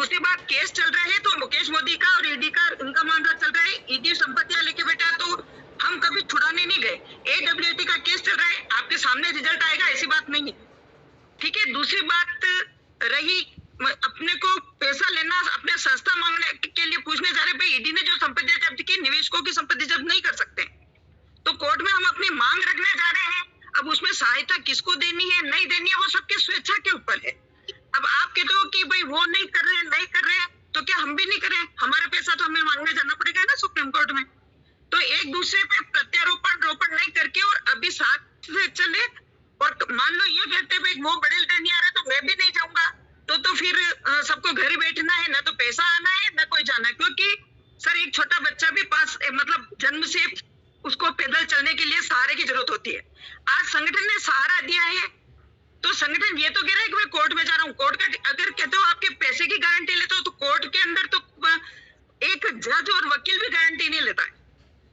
दूसरी बात, केस चल रहे हैं तो मुकेश मोदी का और ईडी का इनका मामला चल रहा है। ईडी संपत्तियां लेके बैठा तो हम कभी छुड़ाने नहीं गए। AWT का केस चल रहा है, आपके सामने रिजल्ट आएगा, ऐसी बात नहीं है। ठीक है। दूसरी बात रही अपने को पैसा लेना, अपने संस्था मांगने के लिए पूछने जा रहे, भाई ईडी ने जो संपत्ति जब्त की, निवेशकों की संपत्ति जब्त नहीं कर सकते। तो कोर्ट में हम अपनी मांग रखने जा रहे हैं। अब उसमें सहायता किसको देनी है नहीं देनी है वो सबके स्वेच्छा के ऊपर है। अब आप कहते हो कि भाई वो नहीं कर रहे हैं तो क्या हम भी नहीं करें? हमारा पैसा तो हमें मांगने जाना पड़ेगा ना सुप्रीम कोर्ट में। तो एक दूसरे पे प्रत्यारोपण नहीं करके और अभी साथ से चले। और मान लो ये कहते भाई वो बड़े लीडर नहीं आ रहे तो मैं भी नहीं जाऊंगा, तो फिर सबको घर ही बैठना है, ना तो पैसा आना है ना कोई जाना है। क्योंकि सर एक छोटा बच्चा भी मतलब जन्म से उसको पैदल चलने के लिए सहारे की जरूरत होती है। आज संगठन ने सहारा दिया है तो संगठन ये तो कह रहा है कि मैं कोर्ट में जा रहा हूँ। कोर्ट का अगर कहते हो आपके पैसे की गारंटी लेते हो तो कोर्ट के अंदर तो एक जज और वकील भी गारंटी नहीं लेता है,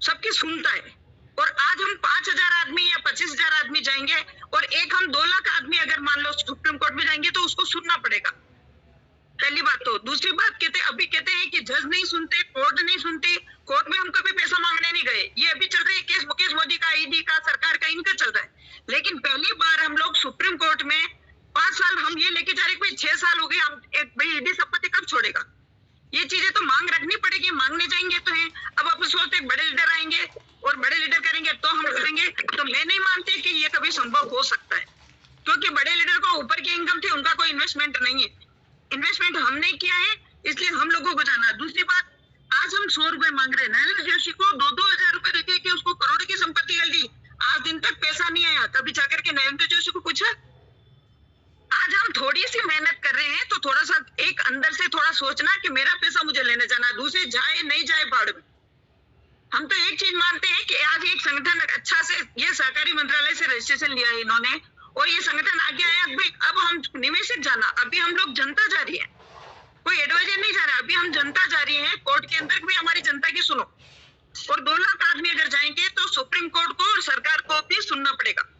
सबकी सुनता है। और आज हम 5,000 आदमी या 25,000 आदमी जाएंगे और एक हम 2 लाख आदमी अगर मान लो सुप्रीम कोर्ट में जाएंगे तो उसको सुनना पड़ेगा, पहली बात तो। दूसरी बात कहते हैं कि जज नहीं सुनते, कोर्ट नहीं सुनती। कोर्ट में हम कभी पैसा मांगने नहीं गए। ये अभी चल रही है केस मुकेश मोदी का, ईडी का, सरकार का, इनका चल रहा है। लेकिन पहली बार हम लोग सुप्रीम कोर्ट में 5 साल हम ये लेके जा रहे भाई 6 साल हो गए, हम भाई ईडी संपत्ति कब छोड़ेगा? ये चीजें तो मांग रखनी पड़ेगी, मांगने जाएंगे तो है। अब आप सोचते बड़े लीडर आएंगे और बड़े लीडर करेंगे तो हम करेंगे, तो मैं नहीं मानती कि ये कभी संभव हो सकता है। क्योंकि बड़े लीडर को ऊपर की इनकम थी, उनका कोई इन्वेस्टमेंट नहीं है। इन्वेस्टमेंट हमने किया है इसलिए हम लोगों को जाना। दूसरी बात, आज हम 100 रुपए मांग रहे हैं, नरेंद्र जोशी को 2-2 हजार रुपए देके कि उसको करोड़ की संपत्ति कर दी, आज दिन तक पैसा नहीं आया। कभी जाकर के नरेंद्र जोशी को पूछा? आज हम थोड़ी सी मेहनत कर रहे हैं तो थोड़ा सा एक अंदर से थोड़ा सोचना कि मेरा पैसा मुझे लेने जाना, दूसरे जाए नहीं जाए बाढ़ में। हम तो एक चीज मानते हैं कि आज एक संगठन अच्छा से ये सहकारी मंत्रालय से रजिस्ट्रेशन लिया है इन्होंने और ये संगठन आगे आया भाई अब हम निवेशक जाना। अभी हम लोग जनता जा रही है, कोई एडवाइजर नहीं जा रहा, अभी हम जनता जा रही है। कोर्ट के अंदर भी हमारी जनता की सुनो। और 2 लाख आदमी अगर जाएंगे तो सुप्रीम कोर्ट को और सरकार को भी सुनना पड़ेगा।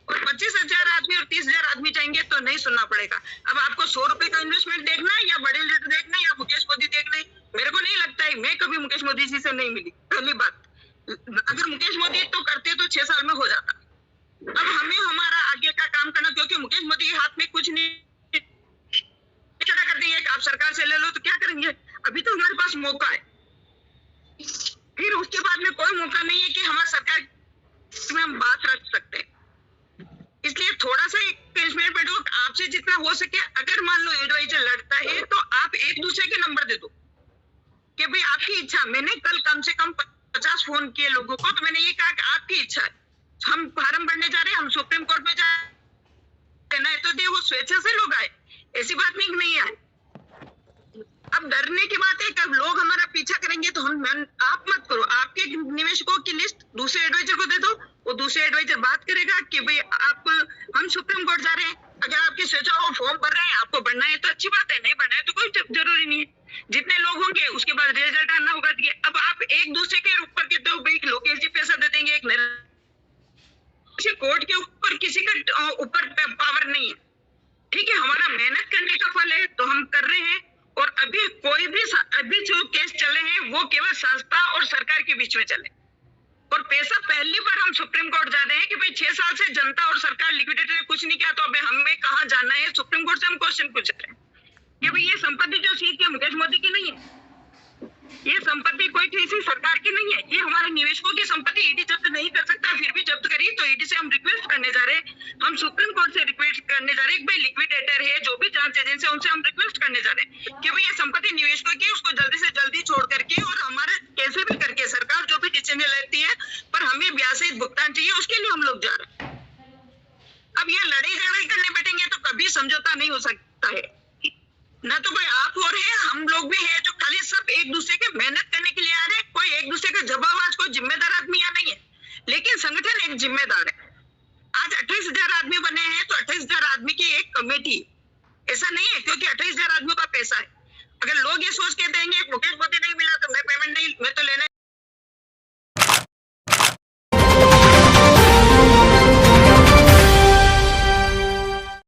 और 25,000 आदमी और 30,000 आदमी जाएंगे तो नहीं सुनना पड़ेगा। अब आपको 100 रुपए का इन्वेस्टमेंट देखना है या बड़े लीडर देखना है या मुकेश मोदी देखना है? मेरे को नहीं लगता है, मैं कभी मुकेश मोदी जी से नहीं मिली। पहली बात, अगर मुकेश मोदी तो करते तो 6 साल में हो जाता। अब हमें हमारा आगे का काम करना, क्योंकि मुकेश मोदी के हाथ में कुछ नहीं, खड़ा कर देंगे कि आप सरकार से ले लो तो क्या करेंगे? अभी तो हमारे पास मौका है, फिर उसके बाद में कोई मौका नहीं है कि हमारी सरकार में हम बात रख सकते हैं। इसलिए थोड़ा सा एक आपसे जितना हो सके, अगर मान लो एडवाइजर लड़ता है तो आप एक दूसरे के नंबर दे दो कि भाई आपकी इच्छा। मैंने कल कम से कम 50 फोन किए लोगों को, तो मैंने ये कहा कि आपकी इच्छा है, हम फार्म भरने जा रहे हैं, हम सुप्रीम कोर्ट में जा रहे हैं तो वो स्वेच्छा से लोग आए, ऐसी बात नहीं आए। अब डरने की बात है, कब लोग हमारा पीछा करेंगे तो आप मत करो। आपके निवेशकों की लिस्ट दूसरे एडवाइजर को दे दो, वो दूसरे एडवाइजर बात करेगा कि भाई हम सुप्रीम कोर्ट जा रहे हैं, अगर आपकी स्वेच्छा हो फॉर्म भर रहे हैं, आपको बढ़ना है तो अच्छी बात है, नहीं बढ़ना है तो कोई जरूरी नहीं है। जितने लोग होंगे उसके बाद रिजल्ट आना होगा। अब आप एक दूसरे के ऊपर कहते हो भाई लोकेश जी पैसा दे देंगे, एक कोर्ट के ऊपर किसी का ऊपर पावर नहीं है। ठीक है, हमारा मेहनत करने का फल है तो हम कर रहे हैं। और अभी जो केस चले हैं वो केवल संस्था और सरकार के बीच में चले। और पैसा पहली बार हम सुप्रीम कोर्ट जा रहे हैं कि भाई 6 साल से जनता और सरकार लिक्विडेटर ने कुछ नहीं किया तो अभी हमें कहाँ जाना है? सुप्रीम कोर्ट से हम क्वेश्चन पूछ रहे हैं कि भाई ये संपत्ति जो सीज की मुकेश मोदी की नहीं है, ये संपत्ति कोई किसी सरकार की नहीं है, ये हमारे निवेशकों की संपत्ति ईडी जब्त नहीं कर सकता, फिर भी जब्त करी। तो ईडी से हम रिक्वेस्ट करने जा रहे हैं, हम सुप्रीम कोर्ट से रिक्वेस्ट करने जा रहे हैं कि भाई लिक्विडेटर है जो भी जांच एजेंसी है उनसे हम रिक्वेस्ट करने जा रहे हैं कि भाई ये संपत्ति निवेशकों की, उसको जल्दी से जल्दी छोड़ करके और हमारे कैसे भी करके सरकार जो भी डिसीजन लेती है पर हमें ब्याज सहित भुगतान चाहिए, उसके लिए हम लोग जा रहे हैं। अब ये लड़ाई झगड़ाई करने बैठेंगे तो कभी समझौता नहीं हो सकता है। ना तो कोई आप और है, हम लोग भी है जो खाली सब एक दूसरे के मेहनत करने के लिए आ रहे हैं। कोई एक दूसरे का जवाब कोई जिम्मेदार आदमी या नहीं है, लेकिन संगठन एक जिम्मेदार है। आज 28,000 आदमी बने हैं तो 28,000 आदमी की एक कमेटी, ऐसा नहीं है क्योंकि 28,000 आदमियों का पैसा है। अगर लोग ये सोच के देंगे मुकेश मोदी ने